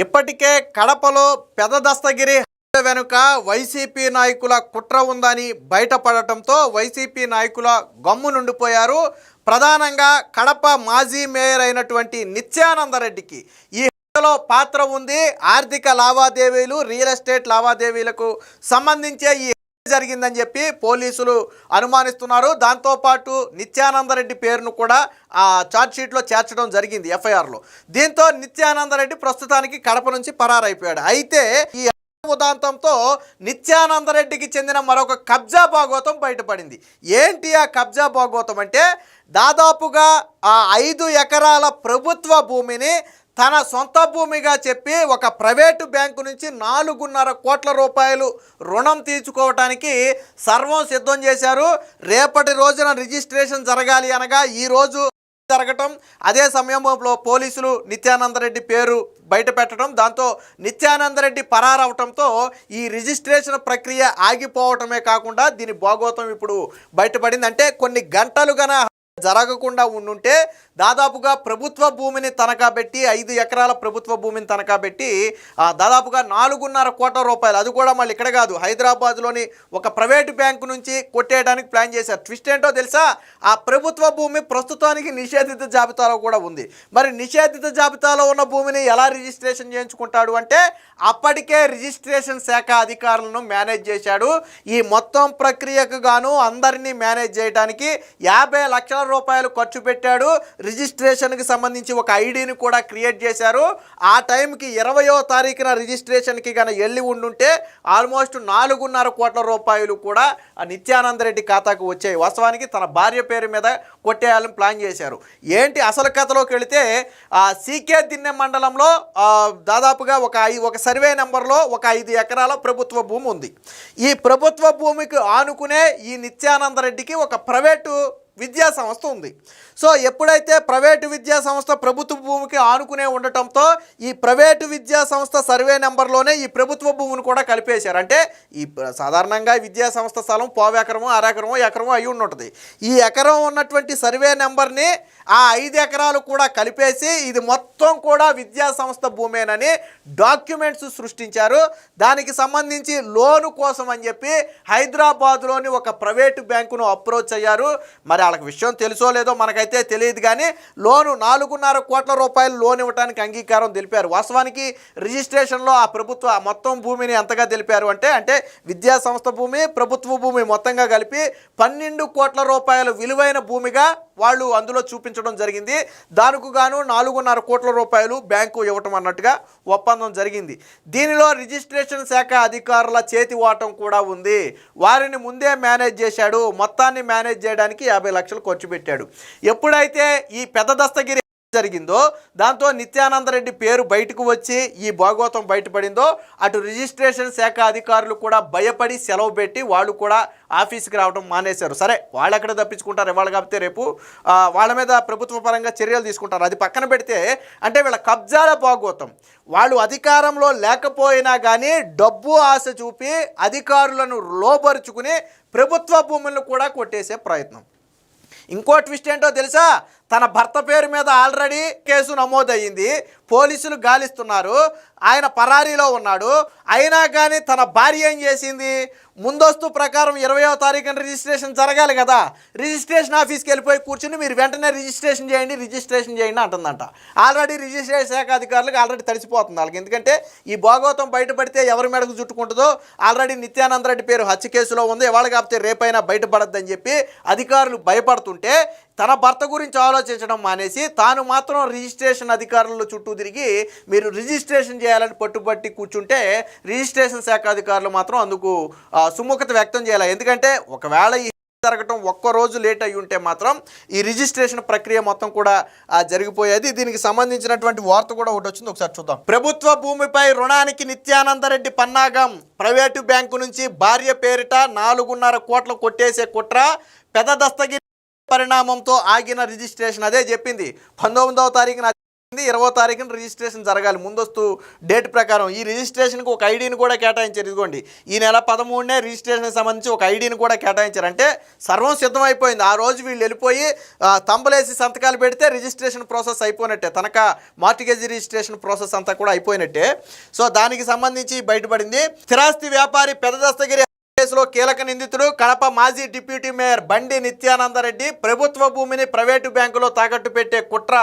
ఇప్పటికే కడపలో పెద్ద దస్తగిరి వెనుక వైసీపీ నాయకుల కుట్ర ఉందని బయటపడటంతో వైసీపీ నాయకుల గమ్ము నుండిపోయారు. ప్రధానంగా కడప మాజీ మేయర్ అయినటువంటి నిత్యానందరెడ్డికి ఈ హత్యలో పాత్ర ఉంది. ఆర్థిక లావాదేవీలు, రియల్ ఎస్టేట్ లావాదేవీలకు సంబంధించే ఈ జరిగిందని చెప్పి పోలీసులు అనుమానిస్తున్నారు. దాంతోపాటు నిత్యానందరెడ్డి పేరును కూడా ఆ ఛార్జ్షీట్లో చేర్చడం జరిగింది ఎఫ్ఐఆర్లో. దీంతో నిత్యానందరెడ్డి ప్రస్తుతానికి కడప నుంచి పరారైపోయాడు. అయితే ఈ ఉదాంతంతో నిత్యానందరెడ్డికి చెందిన మరొక కబ్జా భాగోతం బయటపడింది. ఏంటి ఆ కబ్జా భాగోతం అంటే, దాదాపుగా ఆ 5 ఎకరాల ప్రభుత్వ భూమిని తన సొంత భూమిగా చెప్పి ఒక ప్రైవేటు బ్యాంకు నుంచి 4.5 కోట్ల రూపాయలు రుణం తీర్చుకోవటానికి సర్వం సిద్ధం చేశారు. రేపటి రోజున రిజిస్ట్రేషన్ జరగాలి అనగా ఈరోజు జరగటం, అదే సమయంలో పోలీసులు నిత్యానందరెడ్డి పేరు బయట పెట్టడం, దాంతో నిత్యానందరెడ్డి పరారవటంతో ఈ రిజిస్ట్రేషన్ ప్రక్రియ ఆగిపోవటమే కాకుండా దీని భాగోతం ఇప్పుడు బయటపడింది. అంటే కొన్ని గంటలుగా జరగకుండా ఉండుంటే దాదాపుగా ప్రభుత్వ భూమిని తనఖా పెట్టి 5 ఎకరాల ప్రభుత్వ భూమిని తనఖా పెట్టి దాదాపుగా 4.5 కోట్ల రూపాయలు, అది కూడా మళ్ళీ ఇక్కడ కాదు హైదరాబాద్లోని ఒక ప్రైవేటు బ్యాంకు నుంచి కొట్టేయడానికి ప్లాన్ చేశారు. ట్విస్ట్ ఏంటో తెలుసా? ఆ ప్రభుత్వ భూమి ప్రస్తుతానికి నిషేధిత జాబితాలో కూడా ఉంది. మరి నిషేధిత జాబితాలో ఉన్న భూమిని ఎలా రిజిస్ట్రేషన్ చేయించుకుంటాడు అంటే, అప్పటికే రిజిస్ట్రేషన్ శాఖ అధికారులను మేనేజ్ చేశాడు. ఈ మొత్తం ప్రక్రియకు గాను అందరినీ మేనేజ్ చేయడానికి 50 లక్షల రూపాయలు ఖర్చు పెట్టాడు. రిజిస్ట్రేషన్కి సంబంధించి ఒక ఐడిని కూడా క్రియేట్ చేశారు. ఆ టైంకి 20వ తారీఖున రిజిస్ట్రేషన్కి కనుక వెళ్ళి ఉండుంటే ఆల్మోస్ట్ 4.5 కోట్ల రూపాయలు కూడా ఆ నిత్యానందరెడ్డి ఖాతాకు వచ్చాయి. వాస్తవానికి తన భార్య పేరు మీద కొట్టేయాలని ప్లాన్ చేశారు. ఏంటి అసలు కథలోకి వెళితే, సీకే దిన్నె మండలంలో దాదాపుగా ఒక సర్వే నెంబర్లో ఒక 5 ఎకరాల ప్రభుత్వ భూమి ఉంది. ఈ ప్రభుత్వ భూమికి ఆనుకునే ఈ నిత్యానందరెడ్డికి ఒక ప్రైవేటు విద్యా సంస్థ ఉంది. సో ఎప్పుడైతే ప్రైవేటు విద్యా సంస్థ ప్రభుత్వ భూమికి ఆనుకునే ఉండటంతో ఈ ప్రైవేటు విద్యా సంస్థ సర్వే నెంబర్లోనే ఈ ప్రభుత్వ భూమిని కూడా కలిపేశారు. అంటే ఈ సాధారణంగా విద్యా సంస్థ స్థలం 1/4 ఎకరమో, 1/2 ఎకరమో, ఎకరమో అయి ఉంటుంది. ఈ ఎకరం ఉన్నటువంటి సర్వే నెంబర్ని ఆ 5 ఎకరాలు కూడా కలిపేసి ఇది మొత్తం కూడా విద్యా సంస్థ భూమేనని డాక్యుమెంట్స్ సృష్టించారు. దానికి సంబంధించి లోను కోసం అని చెప్పి హైదరాబాద్లోని ఒక ప్రైవేటు బ్యాంకును అప్రోచ్ అయ్యారు. మరి వాళ్ళకి విషయం తెలుసో లేదో మనకైతే తెలియదు, కానీ లోను 4.5 కోట్ల రూపాయలు లోన్ ఇవ్వడానికి అంగీకారం తెలిపారు. వాస్తవానికి రిజిస్ట్రేషన్లో ఆ ప్రభుత్వ మొత్తం భూమిని ఎంతగా తెలిపారు అంటే విద్యా సంస్థ భూమి, ప్రభుత్వ భూమి మొత్తంగా కలిపి 12 కోట్ల రూపాయల విలువైన భూమిగా వాళ్ళు అందులో చూపించడం జరిగింది. దానికి గాను 4.5 కోట్ల రూపాయలు బ్యాంకు ఇవ్వటం అన్నట్టుగా ఒప్పందం జరిగింది. దీనిలో రిజిస్ట్రేషన్ శాఖ అధికారుల చేతి వాటం కూడా ఉంది. వారిని ముందే మేనేజ్ చేశాడు. మొత్తాన్ని మేనేజ్ చేయడానికి 50 లక్షలు ఖర్చు పెట్టాడు. ఎప్పుడైతే ఈ పెద్ద దస్తగిరి జరిగిందో దాంతో నిత్యానందరెడ్డి పేరు బయటకు వచ్చి ఈ భాగోతం బయటపడిందో, అటు రిజిస్ట్రేషన్ శాఖ అధికారులు కూడా భయపడి సెలవు పెట్టి వాళ్ళు కూడా ఆఫీస్కి రావడం మానేశారు. సరే, వాళ్ళు ఎక్కడ తప్పించుకుంటారు, ఇవాళ కాకపోతే రేపు వాళ్ళ మీద ప్రభుత్వ పరంగా చర్యలు తీసుకుంటారు. అది పక్కన పెడితే, అంటే వీళ్ళ కబ్జాల భాగోతం, వాళ్ళు అధికారంలో లేకపోయినా కానీ డబ్బు ఆశ చూపి అధికారులను లోపరుచుకుని ప్రభుత్వ భూములను కూడా కొట్టేసే ప్రయత్నం. ఇంకో ట్విస్ట్ ఏంటో తెలుసా? తన భర్త పేరు మీద ఆల్రెడీ కేసు నమోదయ్యింది. పోలీసులు గాలిస్తున్నారు. ఆయన పరారీలో ఉన్నాడు. అయినా కానీ తన భార్య ఏం చేసింది? ముందస్తు ప్రకారం 20వ తారీఖున రిజిస్ట్రేషన్ జరగాలి కదా, రిజిస్ట్రేషన్ ఆఫీస్కి వెళ్ళిపోయి కూర్చుని మీరు వెంటనే రిజిస్ట్రేషన్ చేయండి అంటుందంట. ఆల్రెడీ రిజిస్ట్రేషన్ శాఖ అధికారులకు ఆల్రెడీ తడిసిపోతుంది వాళ్ళకి. ఎందుకంటే ఈ భాగోతం బయటపడితే ఎవరి మెడకు చుట్టుకుంటుందో, ఆల్రెడీ నిత్యానందరెడ్డి పేరు హత్య కేసులో ఉంది, ఇవాళ కాకపోతే రేపైనా బయటపడద్దని చెప్పి అధికారులు భయపడుతుంటే తన భర్త గురించి ఆలోచించడం మానేసి తాను మాత్రం రిజిస్ట్రేషన్ అధికారుల చుట్టూ తిరిగి మీరు రిజిస్ట్రేషన్ చేయాలని పట్టుబట్టి కూర్చుంటే రిజిస్ట్రేషన్ శాఖ అధికారులు మాత్రం అందుకు సుముఖత వ్యక్తం చేయాలి. ఎందుకంటే ఒకవేళ ఈ జరగటం ఒక్కరోజు లేట్ అయ్యి ఉంటే మాత్రం ఈ రిజిస్ట్రేషన్ ప్రక్రియ మొత్తం కూడా జరిగిపోయేది. దీనికి సంబంధించినటువంటి వార్త కూడా ఒకటి వచ్చింది, ఒకసారి చూద్దాం. ప్రభుత్వ భూమిపై రుణానికి నిత్యానందరెడ్డి పన్నాగం, ప్రైవేటు బ్యాంకు నుంచి భార్య పేరిట 4.5 కోట్లు కొట్టేసే కుట్ర, పెద్ద దస్తగిరి పరిణామంతో ఆగిన రిజిస్ట్రేషన్. అదే చెప్పింది 19వ తారీఖున 20వ తారీఖున రిజిస్ట్రేషన్ జరగాలి ముందస్తు డేట్ ప్రకారం. ఈ రిజిస్ట్రేషన్కి ఒక ఐడిని కూడా కేటాయించారు. ఇదిగోండి ఈ నెల 13నే రిజిస్ట్రేషన్కి సంబంధించి ఒక ఐడిని కూడా కేటాయించారు. అంటే సర్వం సిద్ధమైపోయింది. ఆ రోజు వీళ్ళు వెళ్ళిపోయి తంబలేసి సంతకాలు పెడితే రిజిస్ట్రేషన్ ప్రాసెస్ అయిపోయినట్టే, తనక మార్టిగేజ్ రిజిస్ట్రేషన్ ప్రాసెస్ అంతా కూడా అయిపోయినట్టే. సో దానికి సంబంధించి బయటపడింది. స్థిరాస్తి వ్యాపారి పెద్ద దస్తగిరి కేసులో కీలక నిందితుడు కడప మాజీ డిప్యూటీ మేయర్ బండి నిత్యానందరెడ్డి ప్రభుత్వ భూమిని ప్రైవేటు బ్యాంకులో తాకట్టు పెట్టే కుట్ర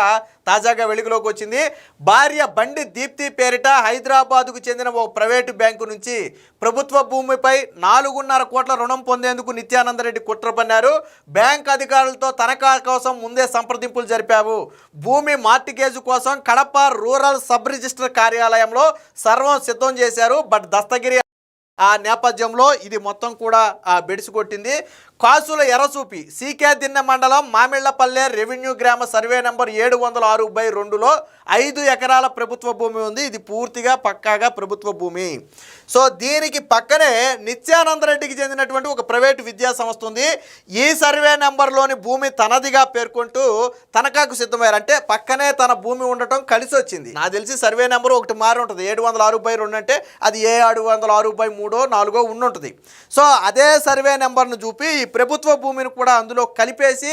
తాజాగా వెలుగులోకి వచ్చింది. భార్య బండి దీప్తి పేరిట హైదరాబాదుకు చెందిన ఓ ప్రైవేటు బ్యాంకు నుంచి ప్రభుత్వ భూమిపై 4.5 కోట్ల రుణం పొందేందుకు నిత్యానందరెడ్డి కుట్ర పన్నారు. బ్యాంక్ అధికారులతో తనఖా కోసం ముందే సంప్రదింపులు జరిపావు. భూమి మార్టిగేజ్ కోసం కడప రూరల్ సబ్ రిజిస్టర్ కార్యాలయంలో సర్వం సిద్ధం చేశారు. బట్ దస్తగిరి ఆ నేపథ్యంలో ఇది మొత్తం కూడా బెడిసి కొట్టింది. కాసుల ఎర్రసూపి సీకే దిన్నె మండలం మామిళ్లపల్లె రెవెన్యూ గ్రామ సర్వే నెంబర్ 706/2లో 5 ఎకరాల ప్రభుత్వ భూమి ఉంది. ఇది పూర్తిగా పక్కాగా ప్రభుత్వ భూమి. సో దీనికి పక్కనే నిత్యానందరెడ్డికి చెందినటువంటి ఒక ప్రైవేటు విద్యా సంస్థ ఉంది. ఈ సర్వే నెంబర్లోని భూమి తనదిగా పేర్కొంటూ తనఖాకు సిద్ధమయ్యారు. అంటే పక్కనే తన భూమి ఉండటం కలిసి వచ్చింది. నాకు తెలిసి సర్వే నెంబర్ ఒకటి మారి ఉంటుంది. 706/2 అంటే అది 706/3-4 ఉండుంటుంది. సో అదే సర్వే నెంబర్ను చూపి ఈ ప్రభుత్వ భూమిని కూడా అందులో కలిపేసి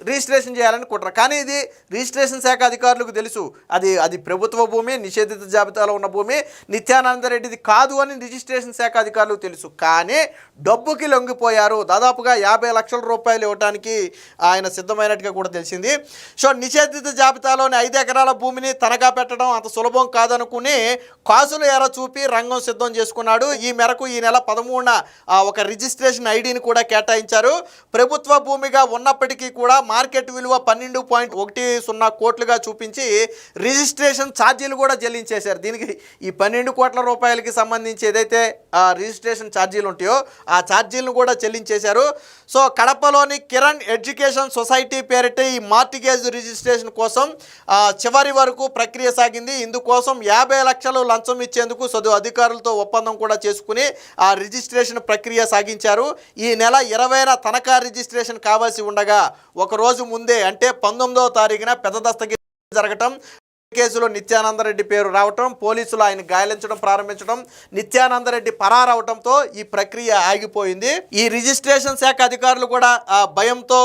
రిజిస్ట్రేషన్ చేయాలని కుట్ర. కానీ ఇది రిజిస్ట్రేషన్ శాఖ అధికారులకు తెలుసు అది ప్రభుత్వ భూమి, నిషేధిత జాబితాలో ఉన్న భూమి, నిత్యానందరెడ్డిది కాదు అని రిజిస్ట్రేషన్ శాఖ అధికారులకు తెలుసు. కానీ డబ్బుకి లొంగిపోయారు. దాదాపుగా 50 లక్షల రూపాయలు ఇవ్వడానికి ఆయన సిద్ధమైనట్టుగా కూడా తెలిసింది. సో నిషేధిత జాబితాలోని 5 ఎకరాల భూమిని తనఖా పెట్టడం అంత సులభం కాదనుకుని కాసులు ఎర చూపి రంగం సిద్ధం చేసుకున్నాడు. ఈ మేరకు ఈ నెల 13న ఒక రిజిస్ట్రేషన్ ఐడిని కూడా కేటాయించారు. ప్రభుత్వ భూమిగా ఉన్నప్పటికీ కూడా మార్కెట్ విలువ 12.10 కోట్లుగా చూపించి రిజిస్ట్రేషన్ ఛార్జీలు కూడా చెల్లించేశారు. దీనికి ఈ 12 కోట్ల రూపాయలకి సంబంధించి ఏదైతే రిజిస్ట్రేషన్ ఛార్జీలు ఉంటాయో ఆ ఛార్జీలను కూడా చెల్లించేశారు. సో కడపలోని కిరణ్ ఎడ్యుకేషన్ సొసైటీ పేరిట ఈ మార్టిగేజ్ రిజిస్ట్రేషన్ కోసం చివరి వరకు ప్రక్రియ సాగింది. ఇందుకోసం 50 లక్షలు లంచం ఇచ్చేందుకు చదువు అధికారులతో ఒప్పందం కూడా చేసుకుని ఆ రిజిస్ట్రేషన్ ప్రక్రియ సాగించారు. ఈ నెల 20న తనఖా రిజిస్ట్రేషన్ కావాల్సి ఉండగా ఒక రోజు ముందే అంటే 19వ తారీఖున పెద్ద దస్తగిరి జరగటం, కేసులో నిత్యానందరెడ్డి పేరు రావటం, పోలీసులు ఆయన గాయలించడం ప్రారంభించడం, నిత్యానందరెడ్డి పరారవటంతో ఈ ప్రక్రియ ఆగిపోయింది. ఈ రిజిస్ట్రేషన్ శాఖ అధికారులు కూడా భయంతో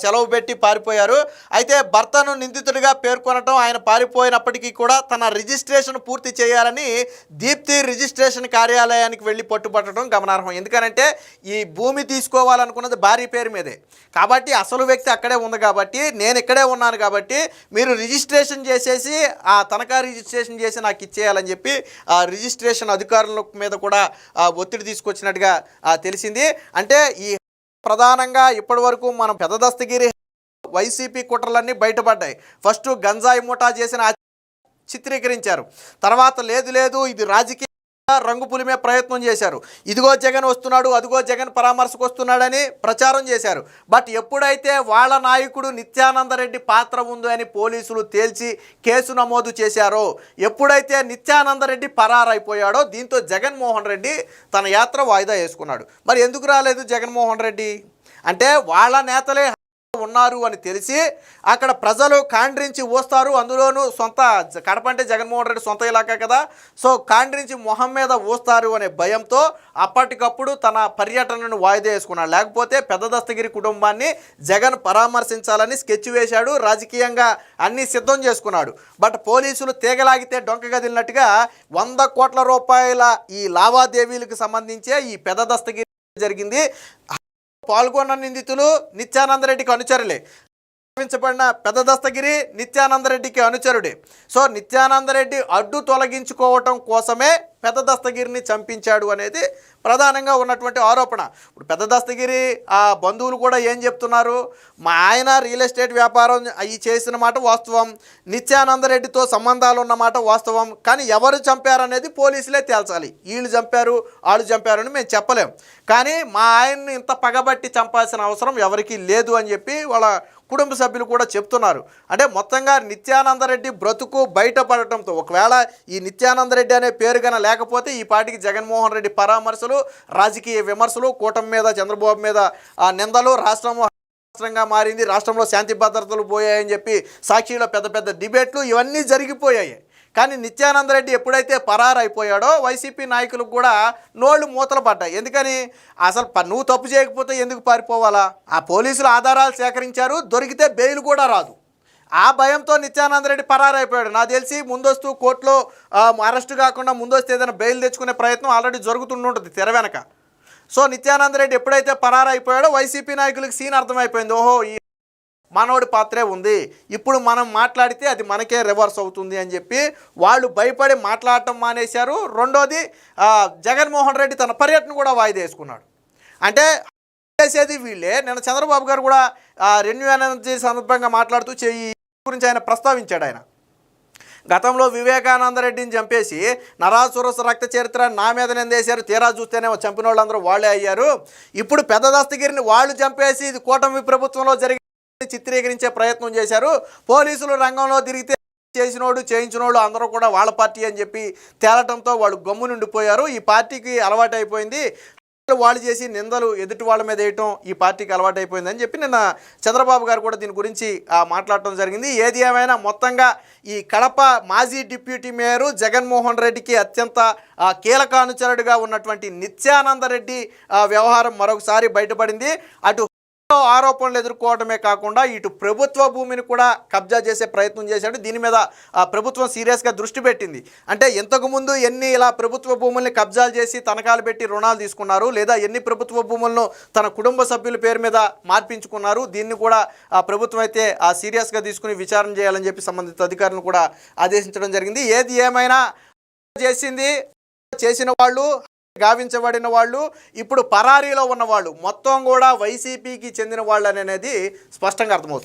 సెలవు పెట్టి పారిపోయారు. అయితే భర్తను నిందితుడిగా పేర్కొనటం, ఆయన పారిపోయినప్పటికీ కూడా తన రిజిస్ట్రేషన్ పూర్తి చేయాలని దీప్తి రిజిస్ట్రేషన్ కార్యాలయానికి వెళ్ళి పట్టుబట్టడం గమనార్హం. ఎందుకనంటే ఈ భూమి తీసుకోవాలనుకున్నది భార్య పేరు మీదే కాబట్టి, అసలు వ్యక్తి అక్కడే ఉంది కాబట్టి, నేను ఇక్కడే ఉన్నాను కాబట్టి మీరు రిజిస్ట్రేషన్ చేసేసి ఆ తనఖా రిజిస్ట్రేషన్ చేసి నాకు ఇచ్చేయాలని చెప్పి ఆ రిజిస్ట్రేషన్ అధికారుల మీద కూడా ఒత్తిడి తీసుకొచ్చినట్టుగా తెలిసింది. అంటే ఈ ప్రధానంగా ఇప్పటి వరకు మనం పెద్ద దస్తగిరి వైసీపీ కుట్రలన్నీ బయటపడ్డాయి. ఫస్ట్ గంజాయి ముఠా చేసిన చిత్రీకరించారు. తర్వాత లేదు ఇది రాజకీయ రంగు పులిమే ప్రయత్నం చేశారు. ఇదిగో జగన్ వస్తున్నాడు, అదిగో జగన్ పరామర్శకు వస్తున్నాడని ప్రచారం చేశారు. బట్ ఎప్పుడైతే వాళ్ళ నాయకుడు నిత్యానందరెడ్డి పాత్ర ఉందో అని పోలీసులు తేల్చి కేసు నమోదు చేశారో, ఎప్పుడైతే నిత్యానందరెడ్డి పరారైపోయాడో దీంతో జగన్మోహన్ రెడ్డి తన యాత్ర వాయిదా వేసుకున్నాడు. మరి ఎందుకు రాలేదు జగన్మోహన్ రెడ్డి అంటే వాళ్ళ నేతలే ఉన్నారు అని తెలిసి అక్కడ ప్రజలు కాండ్రించి ఊస్తారు. అందులోనూ సొంత కడప అంటే జగన్మోహన్ రెడ్డి సొంత ఇలాకా కదా, సో కాండ్రించి మొహం మీద ఊస్తారు అనే భయంతో అప్పటికప్పుడు తన పర్యటనను వాయిదా వేసుకున్నాడు. లేకపోతే పెద్ద దస్తగిరి కుటుంబాన్ని జగన్ పరామర్శించాలని స్కెచ్ వేశాడు, రాజకీయంగా అన్నీ సిద్ధం చేసుకున్నాడు. బట్ పోలీసులు తీగలాగితే డొంక గదిలినట్టుగా 100 కోట్ల రూపాయల ఈ లావాదేవీలకు సంబంధించే ఈ పెద్ద దస్తగిరి జరిగింది. పాల్గొన్న నిందితులు నిత్యానందరెడ్డికి అనుచరులే. భావించబడిన పెద్ద దస్తగిరి నిత్యానందరెడ్డికి అనుచరుడే. సో నిత్యానందరెడ్డి అడ్డు తొలగించుకోవటం కోసమే పెద్ద దస్తగిరిని చంపించాడు అనేది ప్రధానంగా ఉన్నటువంటి ఆరోపణ. ఇప్పుడు పెద్ద దస్తగిరి ఆ బంధువులు కూడా ఏం చెప్తున్నారు, మా ఆయన రియల్ ఎస్టేట్ వ్యాపారం అవి చేసిన మాట వాస్తవం, నిత్యానందరెడ్డితో సంబంధాలు ఉన్నమాట వాస్తవం, కానీ ఎవరు చంపారనేది పోలీసులే తేల్చాలి. వీళ్ళు చంపారు వాళ్ళు చంపారు అని మేము చెప్పలేం, కానీ మా ఆయన్ని ఇంత పగబట్టి చంపాల్సిన అవసరం ఎవరికీ లేదు అని చెప్పి వాళ్ళ కుటుంబ సభ్యులు కూడా చెప్తున్నారు. అంటే మొత్తంగా నిత్యానందరెడ్డి బ్రతుకు బయటపడటంతో, ఒకవేళ ఈ నిత్యానందరెడ్డి అనే పేరు కన్నా లేకపోతే ఈ పాటికి జగన్మోహన్ రెడ్డి పరామర్శలు, రాజకీయ విమర్శలు, కూటమి మీద చంద్రబాబు మీద నిందలు, రాష్ట్రం రాష్ట్రంగా మారింది, రాష్ట్రంలో శాంతి భద్రతలు పోయాయని చెప్పి సాక్షిలో పెద్ద పెద్ద డిబేట్లు ఇవన్నీ జరిగిపోయాయి. కానీ నిత్యానందరెడ్డి ఎప్పుడైతే పరారైపోయాడో వైసీపీ నాయకులకు కూడా నోళ్ళు మూతలు పడ్డాయి. ఎందుకని అసలు నువ్వు తప్పు చేయకపోతే ఎందుకు పారిపోవాలా? ఆ పోలీసులు ఆధారాలు సేకరించారు, దొరికితే బెయిల్ కూడా రాదు. ఆ భయంతో నిత్యానందరెడ్డి పరారైపోయాడు. నాకు తెలిసి ముందస్తు కోర్టులో అరెస్టు కాకుండా ముందస్తు ఏదైనా బెయిల్ తెచ్చుకునే ప్రయత్నం ఆల్రెడీ జరుగుతుంటుంది తెర వెనక. సో నిత్యానందరెడ్డి ఎప్పుడైతే పరారైపోయాడో వైసీపీ నాయకులకు సీన్ అర్థమైపోయింది. ఓహో, ఈ మనోడి పాత్రే ఉంది, ఇప్పుడు మనం మాట్లాడితే అది మనకే రివర్స్ అవుతుంది అని చెప్పి వాళ్ళు భయపడి మాట్లాడటం మానేశారు. రెండోది, జగన్మోహన్ రెడ్డి తన పర్యటన కూడా వాయిదా వేసుకున్నాడు. అంటే చేసేది వీళ్ళే. నిన్న చంద్రబాబు గారు కూడా రెన్యూ ఎనర్జీ సందర్భంగా మాట్లాడుతూ ఈ గురించి ఆయన ప్రస్తావించాడు. ఆయన గతంలో వివేకానందరెడ్డిని చంపేసి నరాసురస రక్త చరిత్ర నా మీద నిందేశారు, తీరా చూస్తేనే చంపిన వాళ్ళందరూ వాళ్ళే అయ్యారు. ఇప్పుడు పెద్ద దస్తగిరిని వాళ్ళు చంపేసి ఇది కూటమి ప్రభుత్వంలో జరిగి చిత్రీకరించే ప్రయత్నం చేశారు. పోలీసులు రంగంలో తిరిగితే చేసినోడు చేయించినోడు అందరూ కూడా వాళ్ళ పార్టీ అని చెప్పి తేలటంతో వాళ్ళు గమ్ము నుండిపోయారు. ఈ పార్టీకి అలవాటు అయిపోయింది, వాళ్ళు చేసి నిందలు ఎదుటి వాళ్ళ మీద వేయటం ఈ పార్టీకి అలవాటు అయిపోయిందని చెప్పి నిన్న చంద్రబాబు గారు కూడా దీని గురించి మాట్లాడటం జరిగింది. ఏది ఏమైనా మొత్తంగా ఈ కడప మాజీ డిప్యూటీ మేయరు జగన్మోహన్ రెడ్డికి అత్యంత కీలక అనుచరుడిగా ఉన్నటువంటి నిత్యానందరెడ్డి వ్యవహారం మరొకసారి బయటపడింది. అటు ఆరోపణలు ఎదుర్కోవడమే కాకుండా ఇటు ప్రభుత్వ భూమిని కూడా కబ్జా చేసే ప్రయత్నం చేశాడు. దీని మీద ప్రభుత్వం సీరియస్గా దృష్టి పెట్టింది. అంటే ఇంతకుముందు ఎన్ని ఇలా ప్రభుత్వ భూముల్ని కబ్జాలు చేసి తనఖాలు పెట్టి రుణాలు తీసుకున్నారు, లేదా ఎన్ని ప్రభుత్వ భూములను తన కుటుంబ సభ్యుల పేరు మీద మార్పించుకున్నారు, దీన్ని కూడా ప్రభుత్వం అయితే సీరియస్గా తీసుకుని విచారణ చేయాలని చెప్పి సంబంధిత అధికారులను కూడా ఆదేశించడం జరిగింది. ఏది ఏమైనా చేసిన వాళ్ళు, గావించబడిన వాళ్ళు, ఇప్పుడు పరారీలో ఉన్నవాళ్ళు మొత్తం కూడా వైసీపీకి చెందిన వాళ్ళు అనేది స్పష్టంగా అర్థమవుతుంది.